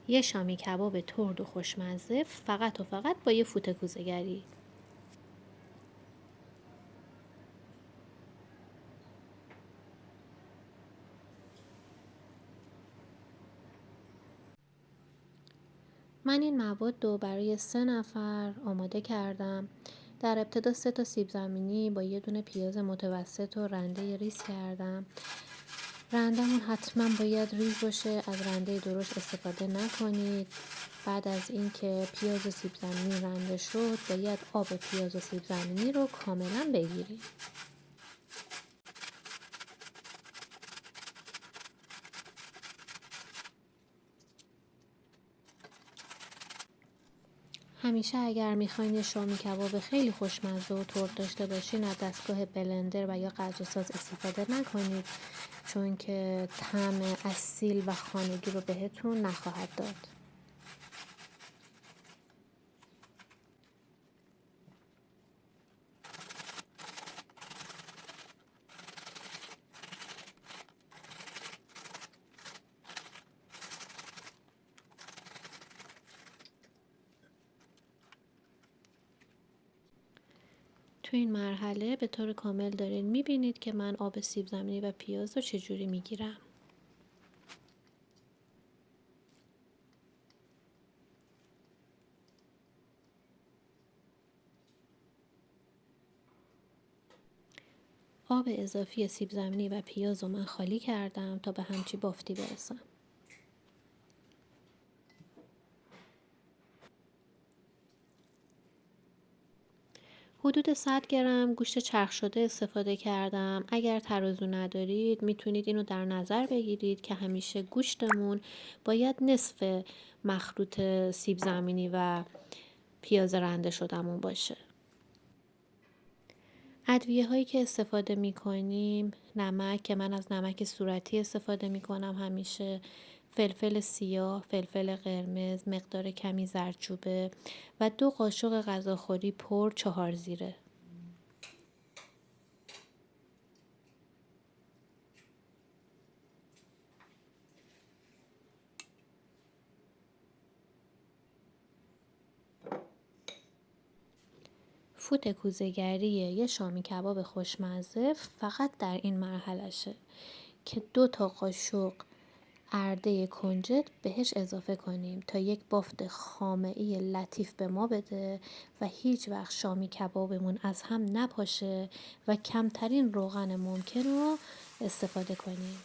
یه شامی کباب ترد و خوشمزه فقط و فقط با یه فوت کوزه‌گری. من این مواد رو برای 3 نفر آماده کردم. در ابتدا 3 تا سیب زمینی با یه دونه پیاز متوسط و رنده ریز کردم. رنده‌مون حتما باید ریز باشه، از رنده درشت استفاده نکنید. بعد از اینکه پیاز و سیب زمینی رنده شد، باید آب پیاز و سیب زمینی رو کاملا بگیرید. همیشه اگر میخواین یه شامی کباب خیلی خوشمزه و ترد داشته باشین، از دستگاه بلندر و یا غذاساز استفاده نکنید، چون که طعم اصیل و خانگی رو بهتون نخواهد داد. تو این مرحله به طور کامل دارین میبینید که من آب سیب زمینی و پیاز رو چجوری میگیرم. آب اضافی سیب زمینی و پیاز رو من خالی کردم تا به همچی بافتی برسم. حدود 100 گرم گوشت چرخ شده استفاده کردم. اگر ترازو ندارید میتونید اینو در نظر بگیرید که همیشه گوشتمون باید نصف مخلوط سیب زمینی و پیاز رنده شدمون باشه. ادویه هایی که استفاده می کنیم، نمک که من از نمک صورتی استفاده می کنم همیشه، فلفل سیاه، فلفل قرمز، مقدار کمی زردچوبه و 2 قاشق غذاخوری پر 4 زیره. فوت کوزه‌گری یه شامی کباب خوشمزه فقط در این مرحلهشه که 2 تا قاشق ارده کنجد بهش اضافه کنیم تا یک بافت خامه‌ای لطیف به ما بده و هیچ وقت شامی کبابمون از هم نپاشه و کمترین روغن ممکن رو استفاده کنیم.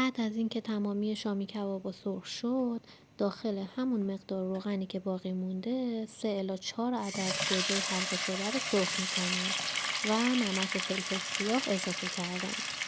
بعد از اینکه تمامی شامی کبابا سرخ شد، داخل همون مقدار روغنی که باقی مونده 3 الی 4 عدد گوجه حلقه شده رو سرخ می‌کنیم و نمک و فلفل سیاه اضافه کردم.